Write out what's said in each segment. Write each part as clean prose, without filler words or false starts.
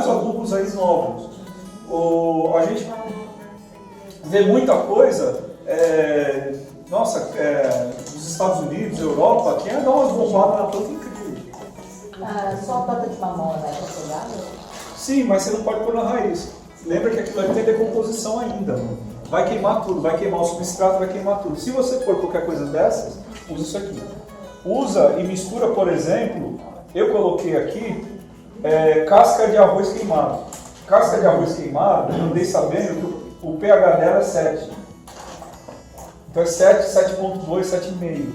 vários adubos aí novos. A gente vê muita coisa, nos Estados Unidos, Europa, que é dar umas bombadas na planta incrível. Só a planta de mamão vai pegar? Sim, mas você não pode pôr na raiz. Lembra que aquilo ali tem decomposição ainda. Vai queimar tudo, vai queimar o substrato, vai queimar tudo. Se você pôr qualquer coisa dessas, usa isso aqui. Usa e mistura, por exemplo, eu coloquei aqui casca de arroz queimado. Casca de arroz queimado, eu andei sabendo que o pH dela é 7. Então é 7, 7.2, 7,5.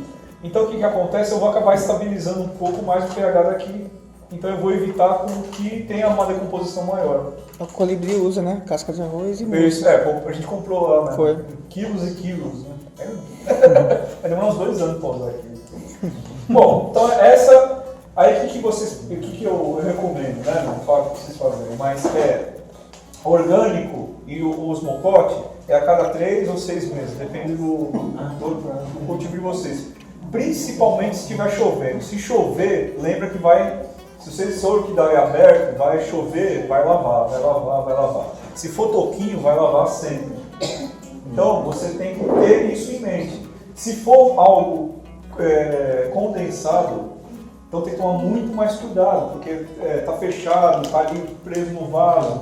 Então o que acontece? Eu vou acabar estabilizando um pouco mais o pH daqui. Então eu vou evitar com que tenha uma decomposição maior. O Colibri usa, né? Casca de arroz e mulch. Isso, a gente comprou lá, né? Foi. Quilos e quilos, né? Vai demorar uns 2 anos para usar aqui. Bom, então essa... Aí o que eu recomendo, né? Não falo o que vocês fazerem, mas orgânico e o osmocote é a cada 3 ou 6 meses, depende do cultivo de vocês. Principalmente se estiver chovendo. Se chover, lembra que se você for orquidária aberto, vai chover, vai lavar. Se for toquinho, vai lavar sempre. Então você tem que ter isso em mente. Se for algo condensado, então tem que tomar muito mais cuidado, porque está fechado, está ali preso no vaso.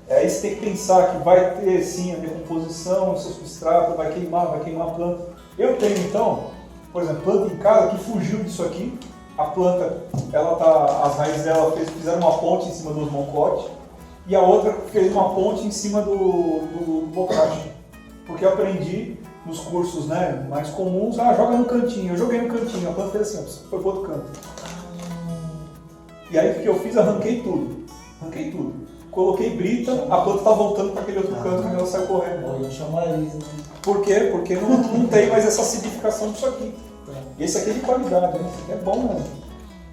Aí você tem que pensar que vai ter sim a decomposição, o seu substrato vai queimar a planta. Eu tenho então, por exemplo, planta em casa que fugiu disso aqui. A planta, as raízes dela fizeram uma ponte em cima do osmocote e a outra fez uma ponte em cima do bocache. Porque eu aprendi nos cursos, né, mais comuns, joga no cantinho. Eu joguei no cantinho, a planta fez assim, foi pro outro canto. E aí o que eu fiz? Arranquei tudo. Coloquei brita, a planta está voltando para aquele outro canto e ela sai correndo. Eu chamo a Elisa. Por quê? Porque não tem mais essa acidificação disso aqui. Esse aqui é de qualidade, né? Esse aqui é bom,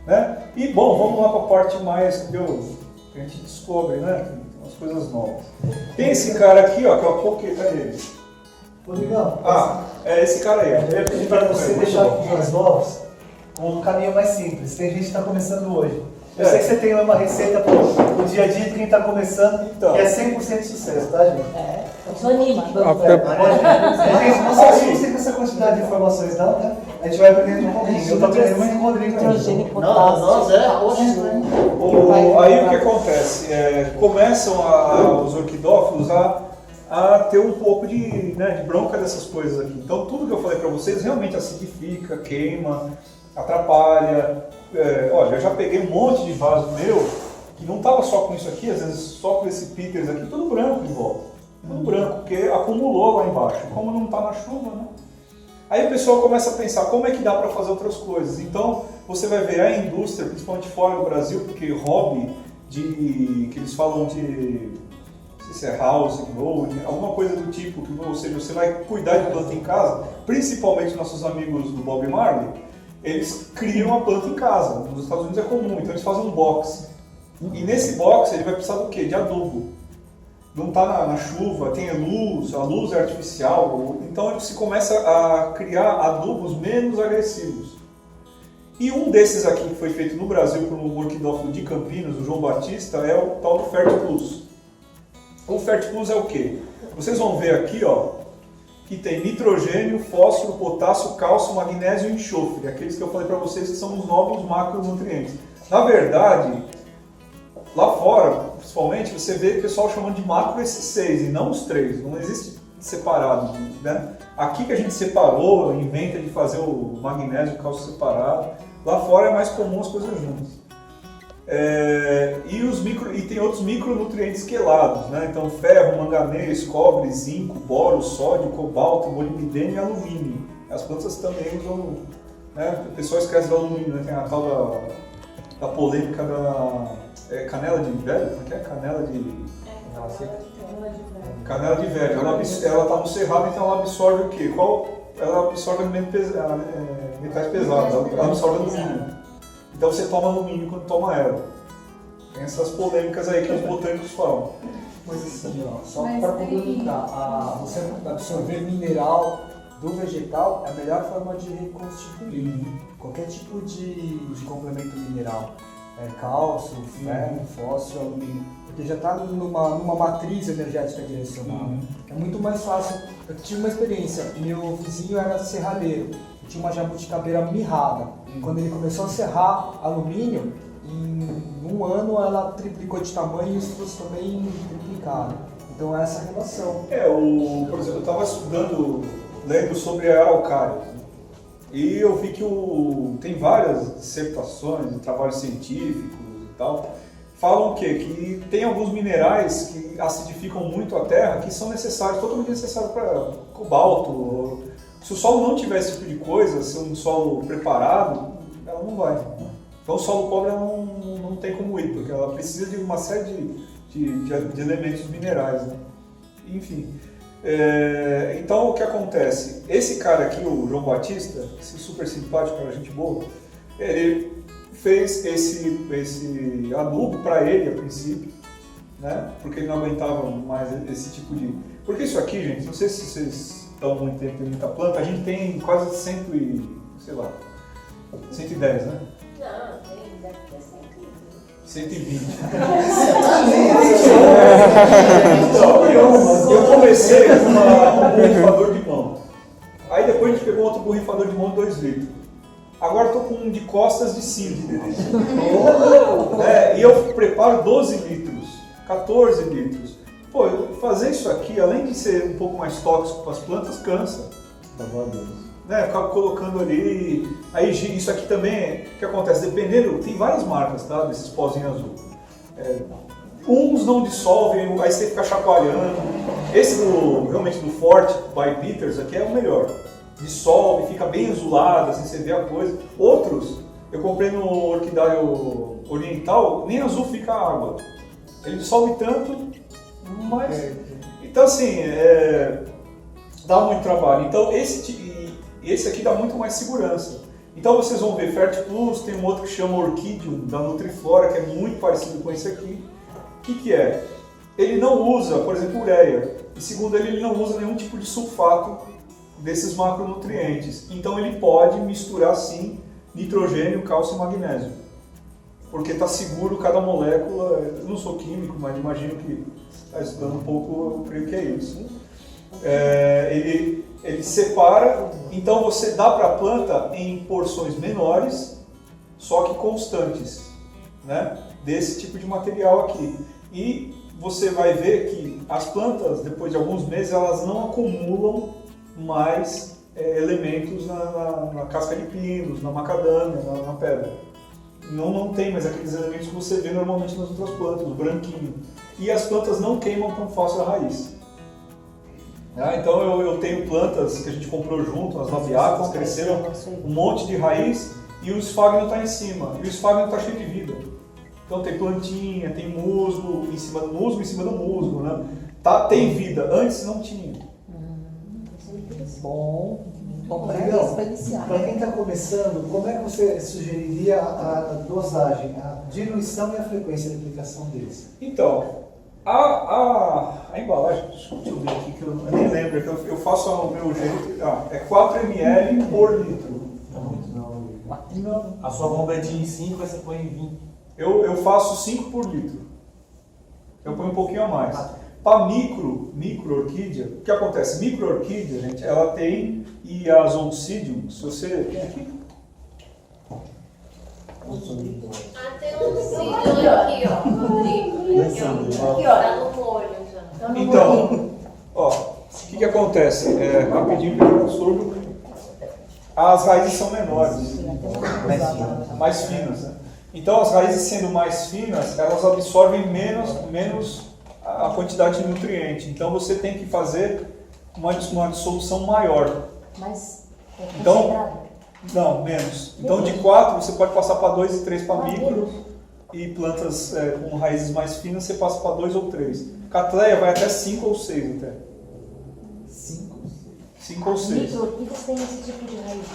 né? E bom, vamos lá para a parte mais que a gente descobre, né? Umas coisas novas. Tem esse cara aqui, ó, que é o Poké, cadê ele? Rodrigão, esse cara aí. eu ia pedir para você deixar aqui os novos com um caminho mais simples. Tem gente que está começando hoje. Eu sei que você tem uma receita para o dia a dia de quem está começando, então, que é 100% de sucesso, tá, gente? Desanima. Não se assustem com essa quantidade de informações, não, né? A gente vai aprendendo um pouquinho. Eu estou aprendendo muito com o Rodrigo também. Aí o que acontece? Começam os orquidófilos a ter um pouco de bronca dessas coisas aqui. Então tudo que eu falei para vocês realmente acidifica, queima, atrapalha. Olha, eu já peguei um monte de vaso meu que não estava só com isso aqui, às vezes só com esse Peters aqui, tudo branco de volta. Tudo branco, porque acumulou lá embaixo. Como não está na chuva, né? Aí o pessoal começa a pensar como é que dá para fazer outras coisas. Então você vai ver a indústria, principalmente fora do Brasil, porque hobby que eles falam de, não sei se é house, grow, alguma coisa do tipo, ou seja, você vai cuidar de planta em casa, principalmente nossos amigos do Bob Marley, eles criam a planta em casa. Nos Estados Unidos é comum, então eles fazem um box. E nesse box ele vai precisar do quê? De adubo. Não está na chuva, tem luz, a luz é artificial, então se começa a criar adubos menos agressivos. E um desses aqui que foi feito no Brasil por um orquidófilo de Campinas, o João Batista, é o tal do Fertiplus. O Fertiplus é o quê? Vocês vão ver aqui, ó, que tem nitrogênio, fósforo, potássio, cálcio, magnésio e enxofre, aqueles que eu falei para vocês que são os novos macronutrientes. Na verdade, lá fora, principalmente, você vê o pessoal chamando de macro esses 6 e não os 3, não existe separado, né? Aqui que a gente separou, inventa de fazer o magnésio e o cálcio separado, lá fora é mais comum as coisas juntas. E tem outros micronutrientes quelados, né? Então ferro, manganês, cobre, zinco, boro, sódio, cobalto, molibdênio e alumínio. As plantas também usam, né? O pessoal esquece do alumínio, né? Tem a tal da polêmica da canela de velho, como é que é? Canela de velho. Ela está no cerrado, então ela absorve o quê? Ela absorve metais pesados, ela absorve alumínio. Então você toma alumínio quando toma ela. Tem essas polêmicas aí que os botânicos falam. Mas assim, ó, só para complementar, você absorver mineral do vegetal é a melhor forma de reconstituir qualquer tipo de complemento mineral. cálcio, ferro, fósforo, alumínio, porque já está numa matriz energética direcionada. É muito mais fácil. Eu tive uma experiência, meu vizinho era serralheiro, tinha uma jabuticabeira mirrada. Quando ele começou a serrar alumínio, em um ano ela triplicou de tamanho e os frutos também triplicaram. Então é essa a relação. Por exemplo, eu estava estudando, lendo sobre a araucária, e eu vi que tem várias dissertações, trabalhos científicos e tal, falam o quê? Que tem alguns minerais que acidificam muito a terra, que são necessários, totalmente necessários para cobalto. Se o solo não tiver esse tipo de coisa, se um solo preparado, ela não vai. Então o solo pobre ela não tem como ir, porque ela precisa de uma série de elementos minerais, né? Enfim. Então o que acontece? Esse cara aqui, o João Batista, esse super simpático, cara, gente boa, ele fez esse adubo para ele a princípio, né? Porque ele não aguentava mais esse tipo de... Porque isso aqui, gente, não sei se vocês estão muito tempo em muita planta, a gente tem quase 110, né? Não, deve ter 120. Então, eu comecei com um borrifador de mão. Aí depois a gente pegou outro borrifador de mão de 2 litros. Agora estou com um de costas de 5. E eu preparo 12 litros, 14 litros. Pô, fazer isso aqui, além de ser um pouco mais tóxico para as plantas, cansa. Né? Ficar colocando ali. Aí isso aqui também, o que acontece? Dependendo, tem várias marcas, tá? Desses pozinhos azul. Uns não dissolvem, aí você fica chacoalhando. Esse realmente do Forte by Peters aqui é o melhor. Dissolve, fica bem azulado, assim, você vê a coisa. Outros, eu comprei no Orquidário Oriental, nem azul fica a água. Ele dissolve tanto, mas... Então assim, dá muito trabalho. Então esse aqui dá muito mais segurança. Então vocês vão ver Fert Plus, tem um outro que chama Orchidium, da Nutriflora, que é muito parecido com esse aqui. O que é? Ele não usa, por exemplo, ureia. E segundo ele não usa nenhum tipo de sulfato desses macronutrientes. Então ele pode misturar sim nitrogênio, cálcio e magnésio. Porque está seguro cada molécula. Eu não sou químico, mas imagino que está estudando um pouco, eu creio que é isso. Ele separa, então você dá para a planta em porções menores, só que constantes, né? Desse tipo de material aqui. E você vai ver que as plantas, depois de alguns meses, elas não acumulam mais elementos na casca de pinos, na macadâmia, na pedra. Não tem mais aqueles elementos que você vê normalmente nas outras plantas, o branquinho. E as plantas não queimam tão fácil a raiz. Então eu tenho plantas que a gente comprou junto, as labiatas, cresceram um monte de raiz e o esfagno está em cima. E o esfagno está cheio de vida. Então tem plantinha, tem musgo em cima do musgo, né? Tem vida, antes não tinha. Bom Legal. para iniciar. Para quem está começando, como é que você sugeriria a dosagem, a diluição e a frequência de aplicação deles? Então, a embalagem, deixa eu ver aqui que eu nem lembro, que eu faço ao meu jeito, é 4 ml por litro. Não. A sua bomba é de 5, você põe em 20. Eu faço 5 por litro. Eu ponho um pouquinho a mais. Para micro orquídea, o que acontece? Micro orquídea, gente, ela tem e as oncidium, se você... Tem um cílio aqui, ó, Rodrigo. Aqui, ó, tá no molho já. Então, o que acontece? Rapidinho, porque eu absorvo. As raízes são menores, mais finas. Né? Então, as raízes sendo mais finas, elas absorvem menos a quantidade de nutriente. Então, você tem que fazer uma dissolução maior. Mas Então, não, menos. Então, de 4 você pode passar para 2 e 3 para micro. E plantas com raízes mais finas você passa para 2 ou 3. Catleia vai até 5 ou 6 até. 5 ou 6. micro-orquídeas têm esse tipo de raiz.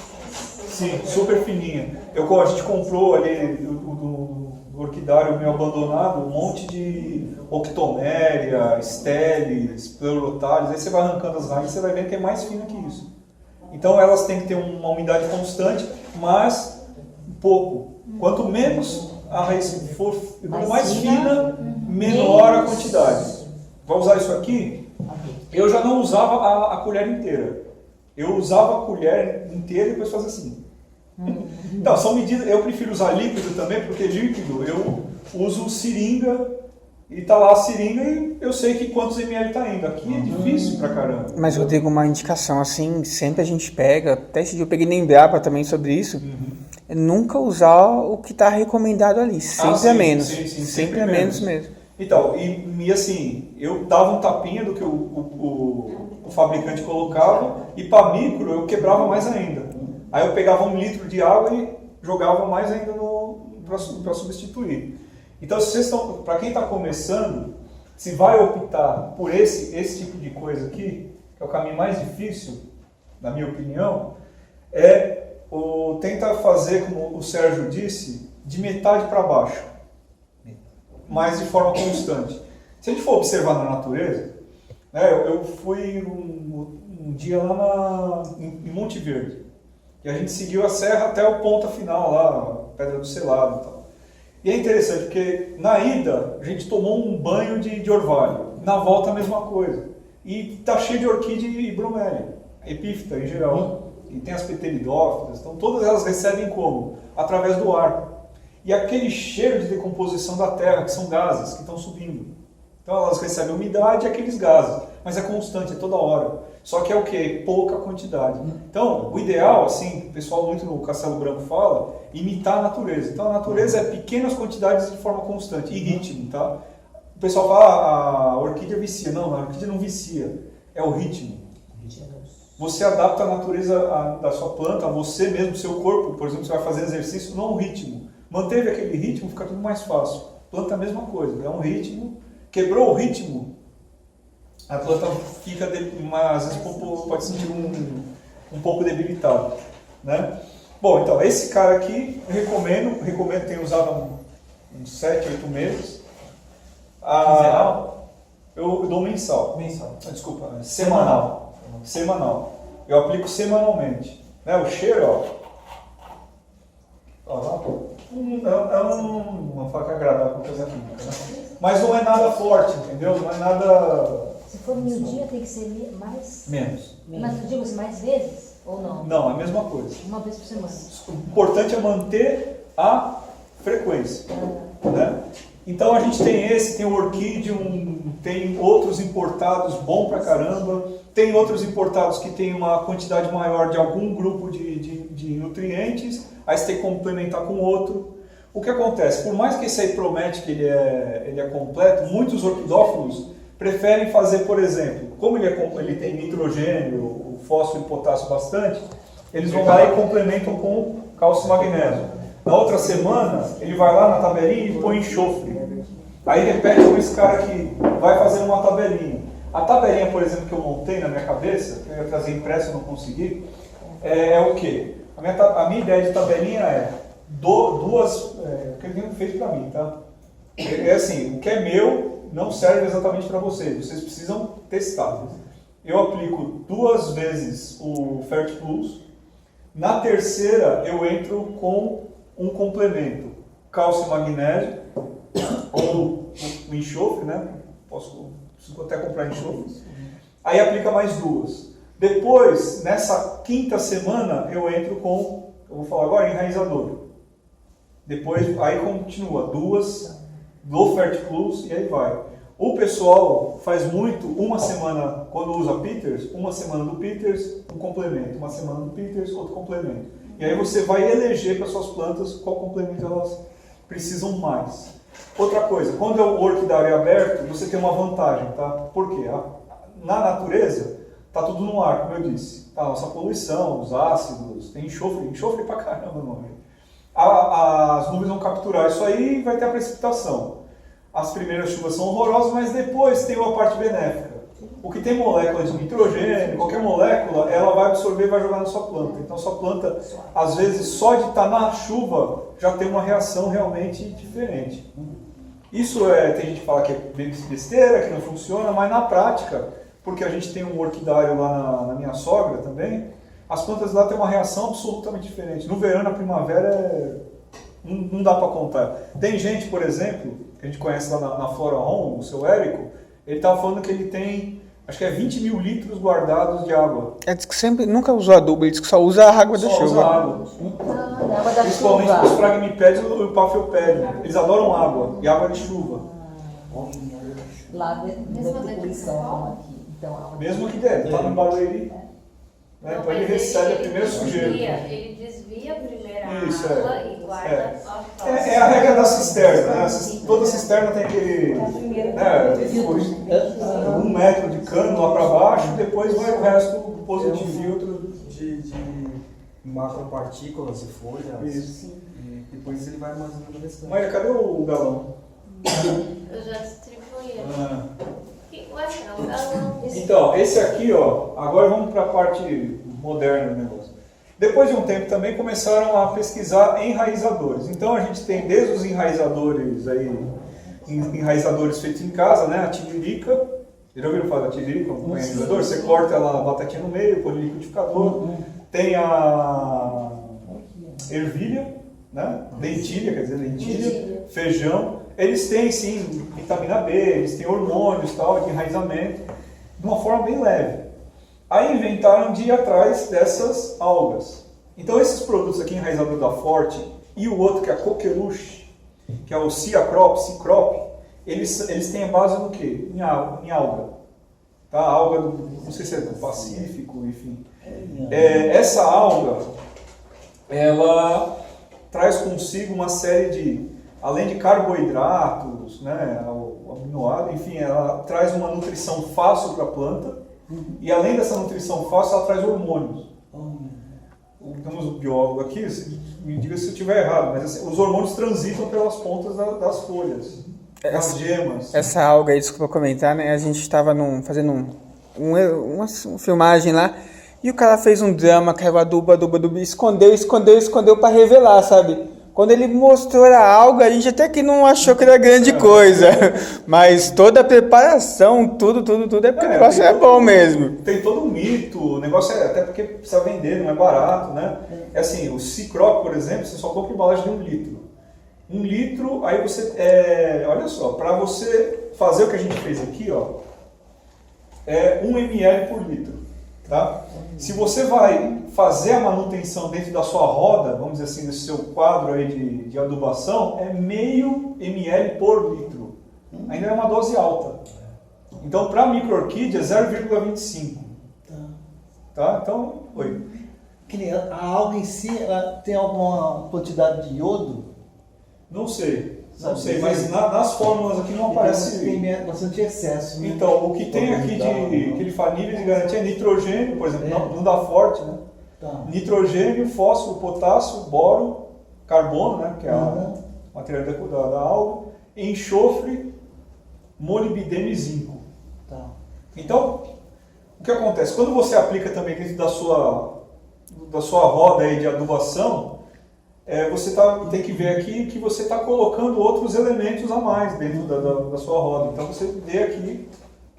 Sim, super fininha. A gente comprou ali do orquidário meio abandonado um monte de octoméria, stelis, pleurotários. Aí você vai arrancando as raízes e você vai vendo que é mais fina que isso. Então elas têm que ter uma umidade constante, mas pouco. Quanto menos a raiz for Mais mais fina, fina, menor a menos. quantidade. Vai usar isso aqui? Eu já não usava a colher inteira. Eu usava a colher inteira e depois fazia assim. Então, são medidas. Eu prefiro usar líquido também, porque líquido eu uso seringa e tá lá a seringa e eu sei que quantos ml tá indo. Aqui é difícil pra caramba. Mas, Rodrigo, uma indicação assim, sempre a gente pega, até esse dia eu peguei na Embrapa também sobre isso, é nunca usar o que está recomendado ali, sempre sim, é menos. sim, Sempre é menos mesmo. Então, e assim, eu dava um tapinha do que o fabricante colocava e para micro eu quebrava mais ainda. Aí eu pegava 1 litro de água e jogava mais ainda para substituir. Então, se vocês estão, para quem está começando, se vai optar por esse tipo de coisa aqui, que é o caminho mais difícil, na minha opinião, tenta fazer, como o Sérgio disse, de metade para baixo, mas de forma constante. Se a gente for observar na natureza, né, eu fui um dia lá em Monte Verde, e a gente seguiu a serra até o ponta final lá, Pedra do Selado e tal. E é interessante porque na ida a gente tomou um banho de orvalho, na volta a mesma coisa. E tá cheio de orquídea e bromélia, epífita em geral. E tem as pteridófitas, então todas elas recebem como? Através do ar. E aquele cheiro de decomposição da terra, que são gases que estão subindo. Então elas recebem umidade e aqueles gases, mas é constante, é toda hora. Só que é o quê? Pouca quantidade. Então, o ideal, assim, o pessoal muito no Castelo Branco fala, imitar a natureza. Então a natureza é pequenas quantidades de forma constante, e ritmo, tá? O pessoal fala, a orquídea vicia. Não, a orquídea não vicia, é o ritmo. Você adapta a natureza da sua planta, a você mesmo, seu corpo, por exemplo, você vai fazer exercício, não o ritmo. Manteve aquele ritmo, fica tudo mais fácil. Planta é a mesma coisa, é um ritmo, quebrou o ritmo, a planta fica, às vezes pode sentir um pouco debilitada, né? Bom, então, esse cara aqui, recomendo, tenho usado há uns 7, 8 meses. Quinzenal? Eu dou mensal. Mensal. Desculpa, semanal. Semanal. Eu aplico semanalmente. Né? O cheiro, é uma faca agradável com coisa química, né? Mas não é nada forte, entendeu? Não é nada... Se for no dia, tem que ser mais... Menos. Mas eu digo assim, mais vezes ou não? Não, é a mesma coisa. Uma vez por semana. O importante é manter a frequência. Né? Então a gente tem tem o Orchidium, tem outros importados bom pra caramba, tem outros importados que tem uma quantidade maior de algum grupo de nutrientes, aí você tem que complementar com outro. O que acontece? Por mais que esse aí promete que ele é completo, muitos orquidófilos preferem fazer, por exemplo, como ele tem nitrogênio, o fósforo e potássio bastante, eles vão lá e complementam com cálcio e magnésio. Na outra semana, ele vai lá na tabelinha e põe enxofre. Aí repete com esse cara aqui, vai fazendo uma tabelinha. A tabelinha, por exemplo, que eu montei na minha cabeça, que eu ia trazer impresso e não consegui, é o quê? A minha ideia de tabelinha é que ele fez para mim, tá? É assim, o que é meu não serve exatamente para vocês precisam testar. Eu aplico 2 vezes o Fert Plus, na terceira eu entro com um complemento, cálcio e magnésio, ou o enxofre, né? Preciso até comprar enxofre. Aí aplica mais 2. Depois, nessa 5ª semana, eu entro com, eu vou falar agora, enraizador. Depois, aí continua, 2 do Fert Plus e aí vai. O pessoal faz muito, uma semana, quando usa Peters, uma semana do Peters, um complemento. Uma semana do Peters, outro complemento. E aí você vai eleger para suas plantas qual complemento elas precisam mais. Outra coisa, quando é o orquidário aberto, você tem uma vantagem, tá? Por quê? Na natureza, tá tudo no ar, como eu disse. Tá a nossa poluição, os ácidos, tem enxofre pra caramba no meio. As nuvens vão capturar isso aí e vai ter a precipitação. As primeiras chuvas são horrorosas, mas depois tem uma parte benéfica. O que tem molécula de nitrogênio, qualquer molécula, ela vai absorver e vai jogar na sua planta. Então, sua planta, às vezes, só de estar na chuva, já tem uma reação realmente diferente. Isso tem gente que fala que é besteira, que não funciona, mas na prática, porque a gente tem um orquidário lá na minha sogra também, as plantas lá têm uma reação absolutamente diferente. No verão, na primavera, Não dá para contar. Tem gente, por exemplo, que a gente conhece lá na Flora Home, o seu Érico, ele estava falando que ele tem, acho que é 20 mil litros guardados de água. Diz que sempre, nunca usou adubo, ele diz que só usa a água da Só usa chuva. água. Da água da Principalmente chuva. os fragmipédios e o pafiopédio. Eles adoram água, e água de chuva. Lá dentro da poluição, como aqui. Então, a água Mesmo que der, tá no Barueri. Né? Então ele recebe a primeira sujeira. Ele desvia a primeira Isso, água é. e guarda a próxima. É a regra da cisterna, né? Toda cisterna tem aquele, né, 1 metro de cano lá para baixo, depois vai o resto depósito de filtro. De macropartículas e folhas. Isso. E depois ele vai armazenando o restante. Maria, cadê o galão? Eu já distribuí. Ah. Ué, não, galão. Então, esse aqui, ó, agora vamos para a parte moderna do negócio. Depois de um tempo também começaram a pesquisar enraizadores. Então a gente tem desde os enraizadores aí, enraizadores feitos em casa, né? A tiririca. Já ouviram falar da tiririca? Um enraizador? Você corta ela, a batatinha no meio, põe no liquidificador. Tem a ervilha, né? Lentilha, quer dizer, lentilha, feijão. Eles têm sim vitamina B, eles têm hormônios tal, de enraizamento, de uma forma bem leve. Aí inventaram de ir atrás dessas algas. Então esses produtos aqui, enraizador da Forte, e o outro que é a Coqueluche, que é o Ciacrop, eles têm a base no quê? Em alga. Tá? A alga do, não sei se é do Pacífico, enfim. Essa alga, ela traz consigo uma série de, além de carboidratos, né, o aminoácido, enfim, ela traz uma nutrição fácil para a planta. E além dessa nutrição fácil, ela traz hormônios. Temos um biólogo aqui, me diga se eu estiver errado, mas assim, os hormônios transitam pelas pontas das folhas, das gemas. Essa alga aí, desculpa comentar, né? A gente estava fazendo uma filmagem lá e o cara fez um drama, caiu adubo, escondeu para revelar, sabe? Quando ele mostrou a alga, a gente até que não achou que era grande coisa. Mas toda a preparação, tudo é porque o negócio é bom mesmo. Tem todo um mito, o negócio é até porque precisa vender, não é barato, né? É assim, o Cicrop, por exemplo, você só compra embalagem de 1 litro. 1 litro, aí você, olha só, para você fazer o que a gente fez aqui, ó, é 1 ml por litro. Tá? Se você vai fazer a manutenção dentro da sua roda, vamos dizer assim, desse seu quadro aí de adubação, é meio ml por litro. Ainda é uma dose alta. Então, para micro-orquídea, 0,25. Tá? Então, oi. Que nem a alga em si, ela tem alguma quantidade de iodo? Não sei, mas nas fórmulas aqui não aparece. Tem bastante excesso. Né? Então, o que tem aqui que ele fala nível de garantia é nitrogênio, por exemplo, não dá forte, né? Tá. Nitrogênio, fósforo, potássio, boro, carbono, né? Que é a matéria da alga, enxofre, molibdênio e zinco. Tá. Então, o que acontece? Quando você aplica também dentro da sua roda aí de adubação, você tem que ver aqui que você está colocando outros elementos a mais dentro da sua roda. Então você vê aqui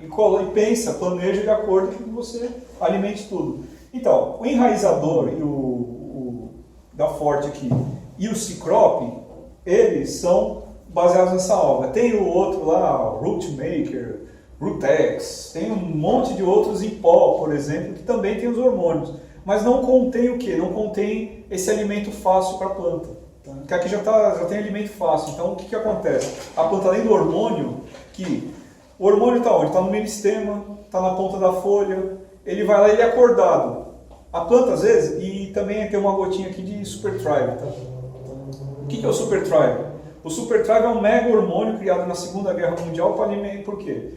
e pensa, planeja de acordo com que você alimente tudo. Então, o enraizador e o da Forte aqui e o Cicrop, eles são baseados nessa alga. Tem o outro lá, Rootmaker, Rootex, tem um monte de outros em pó, por exemplo, que também tem os hormônios. Mas não contém o quê? Não contém esse alimento fácil para a planta. Porque aqui já tem alimento fácil. Então o que acontece? A planta, além do hormônio, o hormônio está onde? Está no meristema, está na ponta da folha, ele vai lá e ele é acordado. A planta às vezes, e também tem uma gotinha aqui de Super Thrive. Tá? O que é o Super Thrive? O Super Thrive é um mega hormônio criado na Segunda Guerra Mundial para alimentar. Por quê?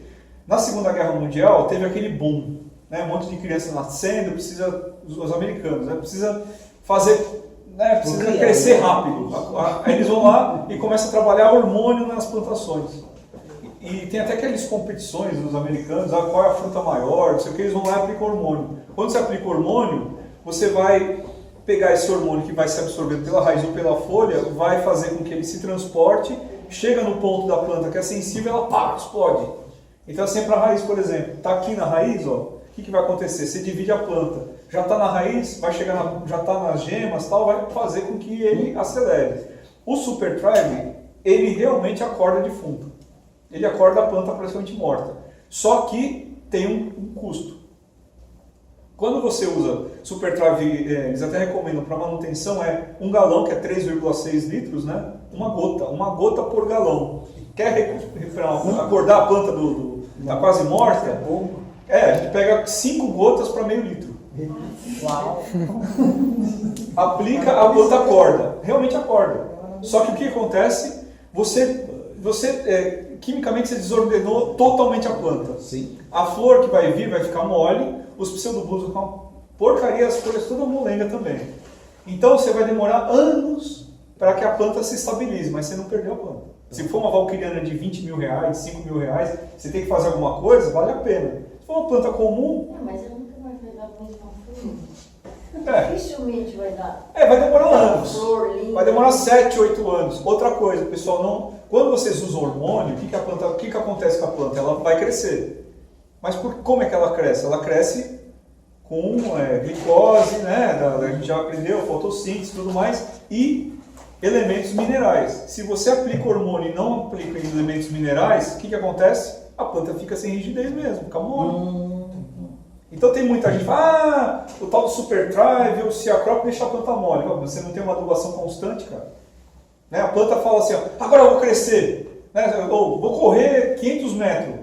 Na Segunda Guerra Mundial teve aquele boom. Né, um monte de crianças nascendo, os americanos, né, precisa crescer rápido. Aí eles vão lá e começam a trabalhar hormônio nas plantações. E tem até aquelas competições dos americanos, qual é a fruta maior, não sei o que, eles vão lá e aplicam hormônio. Quando você aplica hormônio, você vai pegar esse hormônio que vai ser absorvido pela raiz ou pela folha, vai fazer com que ele se transporte, chega no ponto da planta que é sensível, ela explode. Então assim, para a raiz, por exemplo, está aqui na raiz, ó. O que vai acontecer? Você divide a planta, já está na raiz, vai chegar já está nas gemas, tal, vai fazer com que ele acelere. O Super Thrive, ele realmente acorda defunto. Ele acorda a planta praticamente morta. Só que tem um custo. Quando você usa Super Thrive, eles até recomendam para manutenção, é 1 galão, que é 3,6 litros, né? Uma gota por galão. Quer acordar a planta tá quase morta? A gente pega 5 gotas para meio litro. Uau! Aplica, a planta acorda. Realmente acorda. Só que o que acontece? Você quimicamente você desordenou totalmente a planta. Sim. A flor que vai vir vai ficar mole, os pseudobulbos vão ficar uma porcaria, as folhas toda molenga também. Então você vai demorar anos para que a planta se estabilize, mas você não perdeu a planta. Se for uma valquiriana de 20 mil reais, 5 mil reais, você tem que fazer alguma coisa, vale a pena. Se for uma planta comum... Não, mas eu nunca mais vai dar com uma flor. É. Dificilmente vai dar. Vai demorar anos. Flor linda. Vai demorar 7, 8 anos. Outra coisa, pessoal, não... Quando vocês usam hormônio, o que acontece com a planta? Ela vai crescer. Mas como é que ela cresce? Ela cresce com glicose, né? A gente já aprendeu, fotossíntese e tudo mais, e elementos minerais. Se você aplica hormônio e não aplica elementos minerais, o que acontece? A planta fica sem rigidez mesmo, fica mole. Então tem muita gente que fala, o tal do Super Thrive, o Ciacrop deixa a planta mole. Você não tem uma adubação constante, cara. Né? A planta fala assim, agora eu vou crescer, né? Vou correr 500 metros,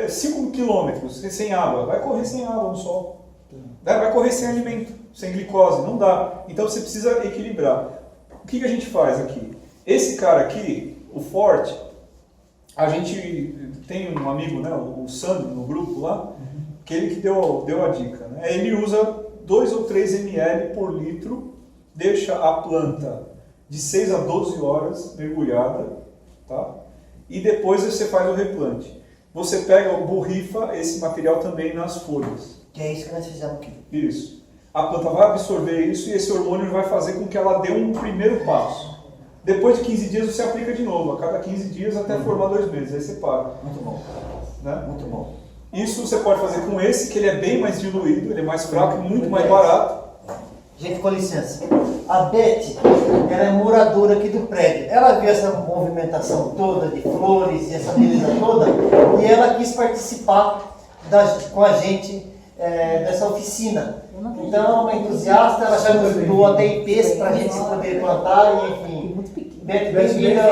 5 quilômetros sem água. Vai correr sem água no sol. Né? Vai correr sem alimento, sem glicose, não dá. Então você precisa equilibrar. O que a gente faz aqui? Esse cara aqui, o Forte, a gente tem um amigo, né, o Sandro, no grupo lá, que ele que deu a dica. Né? Ele usa 2 ou 3 ml por litro, deixa a planta de 6 a 12 horas mergulhada, tá? E depois você faz o replante. Você pega, borrifa esse material também nas folhas. Que é isso que nós fizemos aqui. Isso. A planta vai absorver isso e esse hormônio vai fazer com que ela dê um primeiro passo. Depois de 15 dias você aplica de novo, a cada 15 dias até formar 2 meses, aí você para. Muito bom. Né? Muito bom. Isso você pode fazer com esse, que ele é bem mais diluído, ele é mais fraco e muito mais barato. Gente, com licença. A Beth, ela é moradora aqui do prédio. Ela viu essa movimentação toda de flores e essa beleza toda e ela quis participar com a gente dessa oficina. Então, é uma entusiasta, ela já nos doou até IPs para a gente se poder plantar e enfim. Beth, bem-vinda.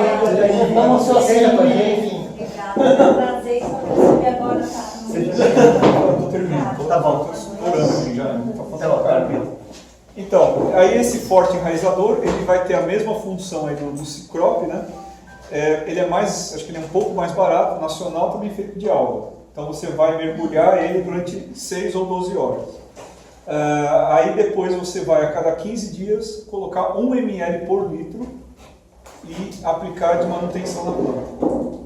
Vamos sua cena com a gente, enfim. Obrigada, prazer, só percebi agora, tá? Eu tô terminando. Tá bom. Tô explorando aqui já, né? Tá Então, faltando cara. Então, aí esse forte enraizador, ele vai ter a mesma função aí do Cicrop, né? Ele é mais, acho que ele é um pouco mais barato, nacional, também feito de alga. Então você vai mergulhar ele durante 6 ou 12 horas. Aí depois você vai a cada 15 dias colocar 1 ml por litro e aplicar de manutenção na planta.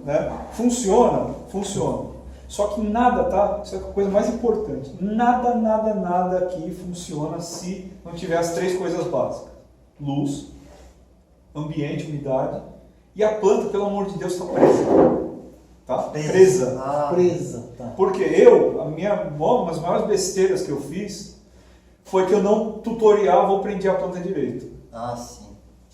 Né? Funciona? Funciona. Só que nada, tá? Isso é a coisa mais importante. Nada aqui funciona se não tiver as 3 coisas básicas. Luz, ambiente, umidade e a planta, pelo amor de Deus, está presa. Tá? Presa. Presa. Tá. Porque uma das maiores besteiras que eu fiz foi que eu não tutoriava ou prendia a planta direito. Ah, sim.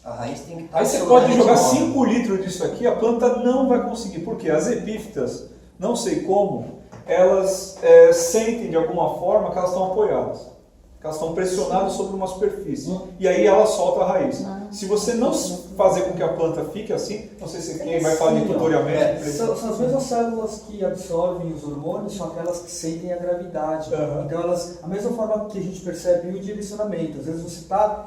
A raiz tem que estar... Aí você pode jogar 5 litros disso aqui, a planta não vai conseguir. Por quê? As epífitas, não sei como, elas sentem de alguma forma que elas estão apoiadas. Que elas estão pressionadas sobre uma superfície. E aí ela solta a raiz. Se você não fazer com que a planta fique assim, não sei se quem vai falar de tutoriamento. São as mesmas células que absorvem os hormônios, são aquelas que sentem a gravidade. Então elas, a mesma forma que a gente percebe o direcionamento. Às vezes você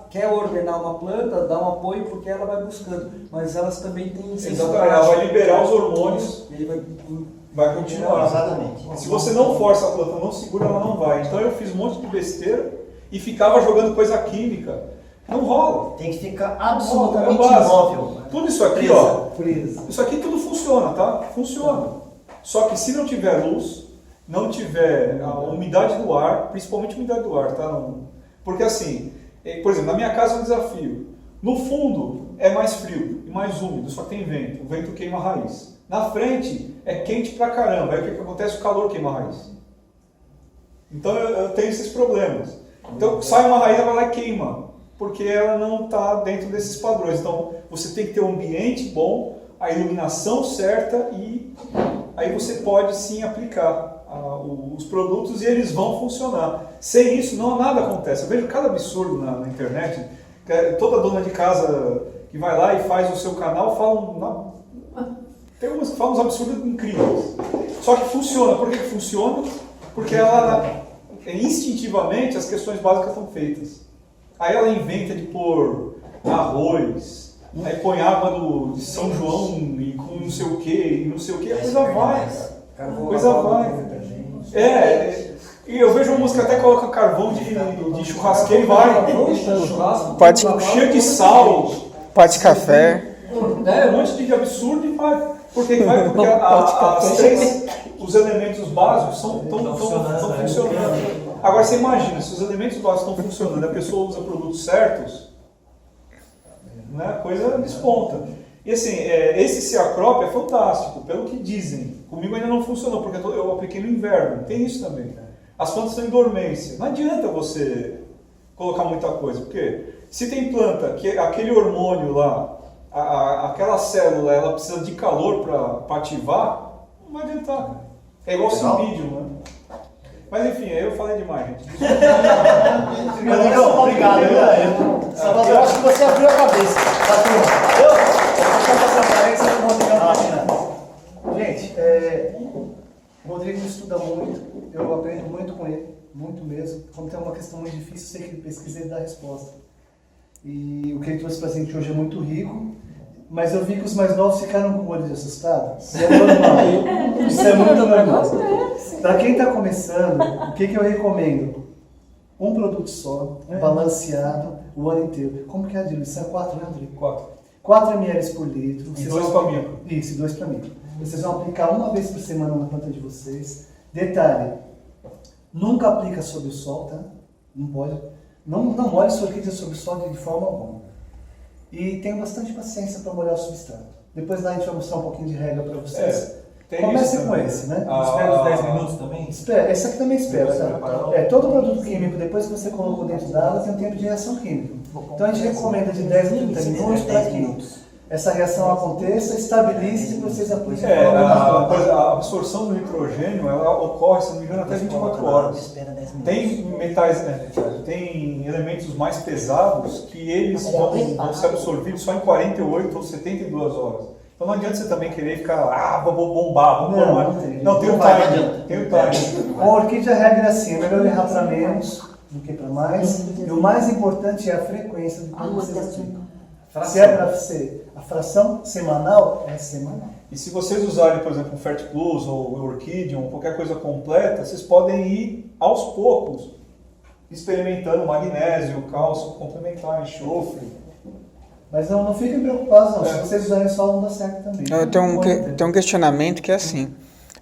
quer ordenar uma planta, dá um apoio porque ela vai buscando, mas elas também têm Exatamente, ela vai liberar os hormônios. E aí vai continuar. Exatamente. Se você não força a planta, não segura, ela não vai. Então eu fiz um monte de besteira e ficava jogando coisa química. Não rola. Tem que ficar É absolutamente básico. imóvel. Tudo isso aqui, Presa. ó. Presa. Isso aqui tudo funciona, tá? Funciona. Só que se não tiver luz, não tiver a umidade do ar, principalmente a umidade do ar, tá? Porque assim, por exemplo, na minha casa é um desafio. No fundo é mais frio e mais úmido, só que tem vento. O vento queima a raiz. Na frente é quente pra caramba. Aí o que acontece? O calor queima a raiz. Então eu tenho esses problemas. Então sai uma raiz, ela vai lá e queima. porque ela não está dentro desses padrões. Então, você tem que ter um ambiente bom, a iluminação certa e aí você pode sim aplicar os produtos e eles vão funcionar. Sem isso, nada acontece. Eu vejo cada absurdo na internet. Toda dona de casa que vai lá e faz o seu canal tem umas que falam uns absurdos incríveis. Só que funciona. Por que funciona? Porque instintivamente as questões básicas estão feitas. Aí ela inventa de pôr arroz, aí põe água de São João e com não sei o que, e não sei o que, a coisa vai. A coisa vai. E eu vejo uma música que até coloca carvão de churrasqueiro e vai. Cheio de sal. Pote de café. Um monte de absurdo e vai. Por que vai? Porque os elementos básicos estão funcionando. Agora você imagina, se os elementos básicos estão funcionando e a pessoa usa produtos certos, né, a coisa desponta. E assim, esse Ceacrop é fantástico, pelo que dizem. Comigo ainda não funcionou, porque eu apliquei no inverno, tem isso também. As plantas estão em dormência. Não adianta você colocar muita coisa, porque se tem planta que aquele hormônio lá, aquela célula, ela precisa de calor para ativar, não vai adiantar. É igual cimbídio, né? Mas enfim, eu falei demais, gente. Obrigado, Salvador, eu acho que você abriu a cabeça. Gente, o Rodrigo estuda muito, eu aprendo muito com ele, muito mesmo. Como tem uma questão muito difícil, eu sei que ele pesquisa e dá resposta. E o que ele trouxe pra gente hoje é muito rico, mas eu vi que os mais novos ficaram com o olho de assustado. Isso é normal. Isso é muito normal. Para quem está começando, o que eu recomendo? Um produto só, balanceado, o ano inteiro. Como que é a diluição? 4, né, Rodrigo? 4 ml por litro. E 2 para mim. Isso, 2 para mim. Vocês vão aplicar uma vez por semana na planta de vocês. Detalhe, nunca aplica sob o sol, tá? Não pode. Não molhe sua orquídea sob o sol de forma alguma. E tenha bastante paciência para molhar o substrato. Depois lá a gente vai mostrar um pouquinho de regra para vocês. Comece com esse, né? Espera os 10 minutos também? Espera, esse aqui também espera, tá? Todo produto químico, depois que você colocou dentro da água, tem um tempo de reação química. Então a gente recomenda de 10 a 30 minutos para que essa reação aconteça, estabilize e vocês apliquem. A absorção do nitrogênio, ela ocorre, se não me engano, até 24 horas. Tem metais, tem elementos mais pesados que eles vão ser absorvidos só em 48 ou 72 horas. Então não adianta você também querer ficar, vou bombar, vou bombar. Não, tem o time. Tem o time. Com a orquídea, a regra é assim, é melhor errar para menos do que para mais. E o mais importante é a frequência do que vocês aplicam. Se é para ser a fração semanal, é semanal. E se vocês usarem, por exemplo, um Fertiplus ou o Orchidium, qualquer coisa completa, vocês podem ir aos poucos experimentando magnésio, cálcio complementar, enxofre. Mas não fiquem preocupados não, se vocês usarem só não dá certo também. Tem um questionamento que é assim,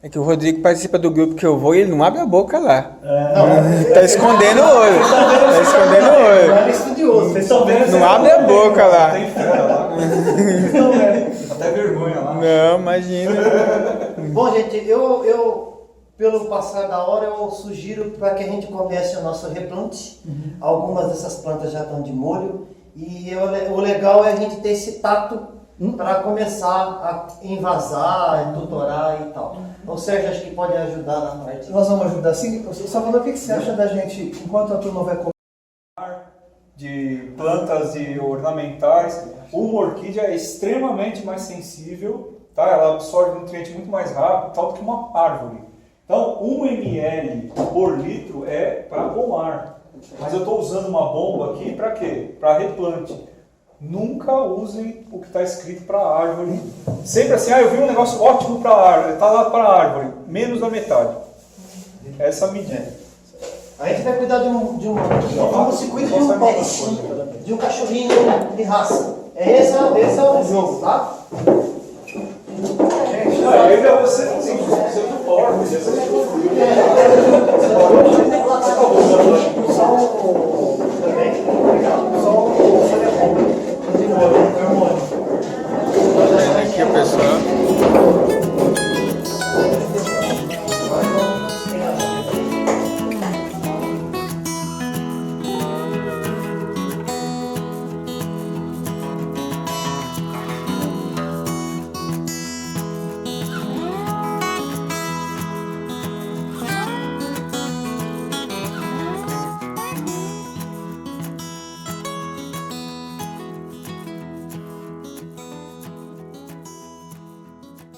é que o Rodrigo participa do grupo que eu vou e ele não abre a boca lá. Tá escondendo o olho. Tá escondendo o olho. É estudioso. Vocês estão vendo? Não abre a boca lá. Tem fera lá. Até vergonha lá. Não, imagina. Bom, gente, eu pelo passar da hora, eu sugiro para que a gente comece o nosso replante. Algumas dessas plantas já estão de molho. E o legal é a gente ter esse tato para começar a invasar, tutorar e tal. Ou seja, acho que pode ajudar na parte. Nós vamos ajudar sim. Salvador, o que você acha da gente, enquanto a turma vai de plantas e ornamentais, uma orquídea é extremamente mais sensível, tá? Ela absorve nutriente muito mais rápido, tal do que uma árvore. Então, 1 ml por litro é para pomar. Mas eu estou usando uma bomba aqui para quê? Para replante. Nunca usem o que está escrito para árvore. Sempre assim, eu vi um negócio ótimo para árvore, está lá para árvore, menos da metade. Essa é a medida. A gente vai cuidar como se cuida de um pet, de um cachorrinho de raça. Esse é o jogo, tá? Gente, você não pode.